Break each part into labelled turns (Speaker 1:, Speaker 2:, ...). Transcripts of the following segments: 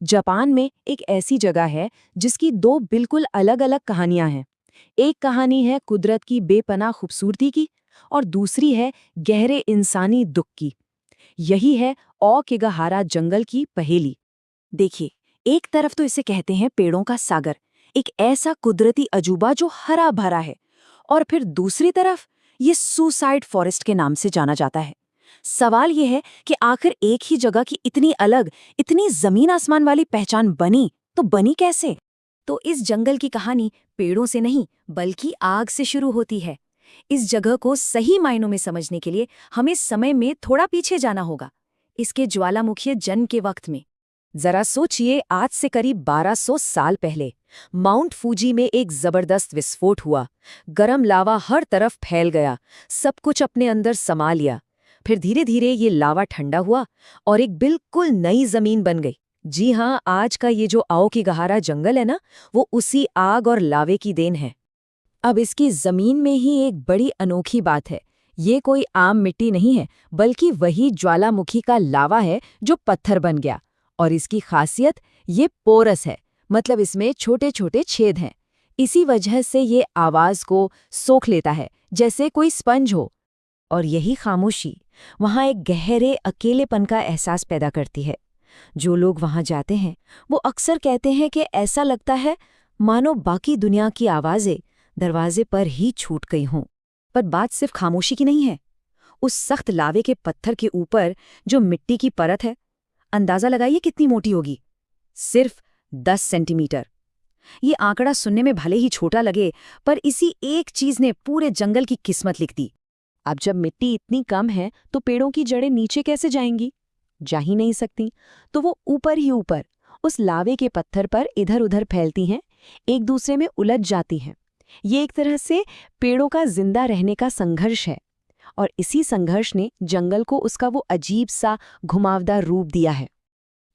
Speaker 1: Japan में एक ऐसी जगह है जिसकी दो बिल्कुल अलग-अलग कहानियां हैं। एक कहानी है कुदरत की बेपनाह खूबसूरती की और दूसरी है गहरे इंसानी दुख की। यही है ओकिगाहारा जंगल की पहेली। देखिए, एक तरफ तो इसे कहते हैं पेड़ों का सागर, एक ऐसा कुदरती अजूबा जो हरा भरा है, और फिर दूसरी तरफ ये सुसाइड फॉरेस्ट के नाम से जाना जाता है। सवाल ये है कि आखिर एक ही जगह की इतनी अलग, इतनी जमीन आसमान वाली पहचान बनी तो बनी कैसे? तो इस जंगल की कहानी पेड़ों से नहीं बल्कि आग से शुरू होती है। इस जगह को सही मायनों में समझने के लिए हमें समय में थोड़ा पीछे जाना होगा, इसके ज्वालामुखी जन्म के वक्त में। जरा सोचिए, आज से करीब 1200 साल पहले माउंट फूजी में एक जबरदस्त विस्फोट हुआ। गरम लावा हर तरफ फैल गया, सब कुछ अपने अंदर समा लिया। फिर धीरे धीरे ये लावा ठंडा हुआ और एक बिल्कुल नई जमीन बन गई। जी हाँ, आज का ये जो ओकिगाहारा जंगल है ना, वो उसी आग और लावे की देन है। अब इसकी जमीन में ही एक बड़ी अनोखी बात है। ये कोई आम मिट्टी नहीं है, बल्कि वही ज्वालामुखी का लावा है जो पत्थर बन गया। और इसकी खासियत ये पोरस है, मतलब इसमें छोटे छोटे छेद हैं। इसी वजह से ये आवाज को सोख लेता है, जैसे कोई स्पंज हो। और यही खामोशी वहाँ एक गहरे अकेलेपन का एहसास पैदा करती है। जो लोग वहाँ जाते हैं वो अक्सर कहते हैं कि ऐसा लगता है मानो बाकी दुनिया की आवाज़ें दरवाजे पर ही छूट गई हों। पर बात सिर्फ खामोशी की नहीं है। उस सख्त लावे के पत्थर के ऊपर जो मिट्टी की परत है, अंदाज़ा लगाइए कितनी मोटी होगी। सिर्फ 10 सेंटीमीटर। ये आंकड़ा सुनने में भले ही छोटा लगे, पर इसी एक चीज़ ने पूरे जंगल की किस्मत लिख दी। अब जब मिट्टी इतनी कम है तो पेड़ों की जड़ें नीचे कैसे जाएंगी? जा ही नहीं सकती। तो वो ऊपर ही ऊपर उस लावे के पत्थर पर इधर उधर फैलती हैं, एक दूसरे में उलझ जाती हैं। ये एक तरह से पेड़ों का जिंदा रहने का संघर्ष है। और इसी संघर्ष ने जंगल को उसका वो अजीब सा घुमावदार रूप दिया है।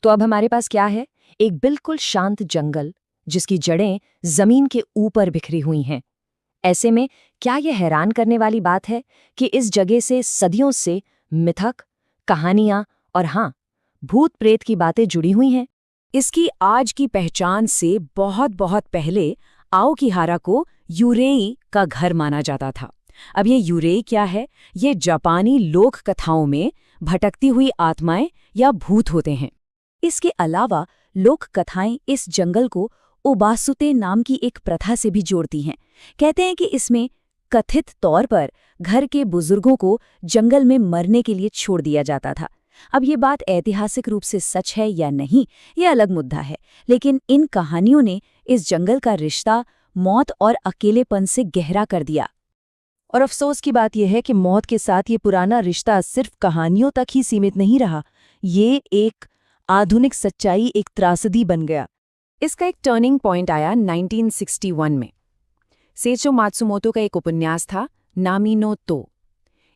Speaker 1: तो अब हमारे पास क्या है? एक बिल्कुल शांत जंगल जिसकी जड़ें जमीन के ऊपर बिखरी हुई हैं। ऐसे में क्या यह हैरान करने वाली बात है कि इस जगह से सदियों से मिथक, कहानियां और हाँ, भूत प्रेत की बातें जुड़ी हुई हैं। इसकी आज की पहचान से बहुत बहुत पहले आओकिहारा को यूरेई का घर माना जाता था। अब ये यूरेई क्या है? ये जापानी लोक कथाओं में भटकती हुई आत्माएं या भूत होते हैं। इसके अलावा लोक कथाएं इस जंगल को उबासुते नाम की एक प्रथा से भी जोड़ती हैं। कहते हैं कि इसमें कथित तौर पर घर के बुजुर्गों को जंगल में मरने के लिए छोड़ दिया जाता था। अब ये बात ऐतिहासिक रूप से सच है या नहीं, ये अलग मुद्दा है, लेकिन इन कहानियों ने इस जंगल का रिश्ता मौत और अकेलेपन से गहरा कर दिया। और अफसोस की बात यह है कि मौत के साथ ये पुराना रिश्ता सिर्फ कहानियों तक ही सीमित नहीं रहा। ये एक आधुनिक सच्चाई, एक त्रासदी बन गया। इसका एक टर्निंग पॉइंट आया 1961 में। सेचो मात्सुमोतो का एक उपन्यास था, नामी नो तो।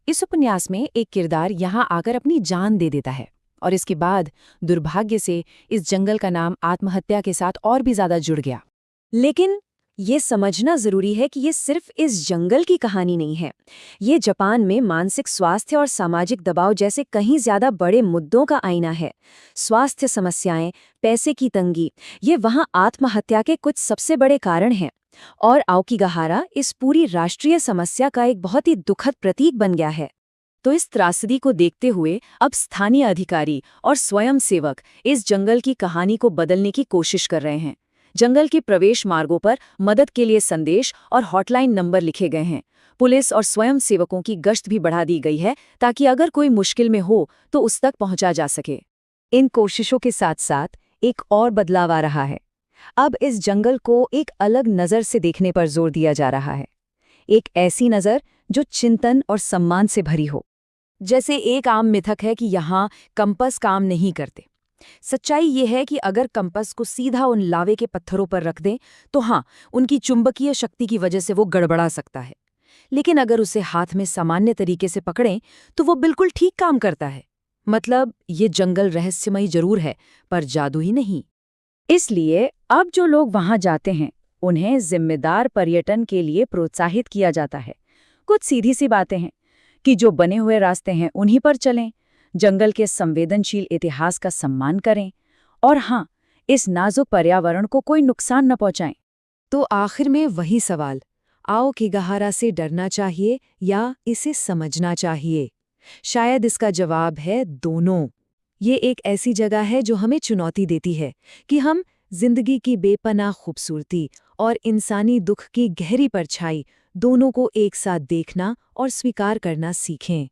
Speaker 1: इस उपन्यास में एक किरदार यहाँ आकर अपनी जान दे देता है और इसके बाद दुर्भाग्य से इस जंगल का नाम आत्महत्या के साथ और भी ज्यादा जुड़ गया। लेकिन ये समझना जरूरी है कि ये सिर्फ इस जंगल की कहानी नहीं है। ये जापान में मानसिक स्वास्थ्य और सामाजिक दबाव जैसे कहीं ज्यादा बड़े मुद्दों का आईना है। स्वास्थ्य समस्याएं, पैसे की तंगी, ये वहाँ आत्महत्या के कुछ सबसे बड़े कारण हैं। और ओकिगाहारा इस पूरी राष्ट्रीय समस्या का एक बहुत ही दुखद प्रतीक बन गया है। तो इस त्रासदी को देखते हुए अब स्थानीय अधिकारी और स्वयंसेवक इस जंगल की कहानी को बदलने की कोशिश कर रहे हैं। जंगल के प्रवेश मार्गों पर मदद के लिए संदेश और हॉटलाइन नंबर लिखे गए हैं। पुलिस और स्वयंसेवकों की गश्त भी बढ़ा दी गई है ताकि अगर कोई मुश्किल में हो तो उस तक पहुंचा जा सके। इन कोशिशों के साथ साथ एक और बदलाव आ रहा है। अब इस जंगल को एक अलग नज़र से देखने पर जोर दिया जा रहा है। एक ऐसी नज़र जो चिंतन और सम्मान से भरी हो। जैसे एक आम मिथक है कि यहाँ कंपास काम नहीं करते। सच्चाई ये है कि अगर कंपास को सीधा उन लावे के पत्थरों पर रख दें तो हाँ, उनकी चुंबकीय शक्ति की वजह से वो गड़बड़ा सकता है। लेकिन अगर उसे हाथ में सामान्य तरीके से पकड़ें तो वो बिल्कुल ठीक काम करता है। मतलब ये जंगल रहस्यमयी जरूर है, पर जादुई नहीं। इसलिए अब जो लोग वहां जाते हैं उन्हें जिम्मेदार पर्यटन के लिए प्रोत्साहित किया जाता है। कुछ सीधी सी बातें हैं कि जो बने हुए रास्ते हैं उन्हीं पर चलें, जंगल के संवेदनशील इतिहास का सम्मान करें और हाँ,
Speaker 2: इस नाजुक पर्यावरण को कोई नुकसान न पहुंचाएं।
Speaker 1: तो आखिर में वही सवाल, आओ किगाहारा से डरना चाहिए या इसे समझना चाहिए? शायद इसका जवाब है दोनों। ये एक ऐसी जगह है जो हमें चुनौती देती है कि हम जिंदगी की बेपनाह खूबसूरती और इंसानी दुख की गहरी परछाई दोनों को एक साथ देखना और स्वीकार करना सीखें।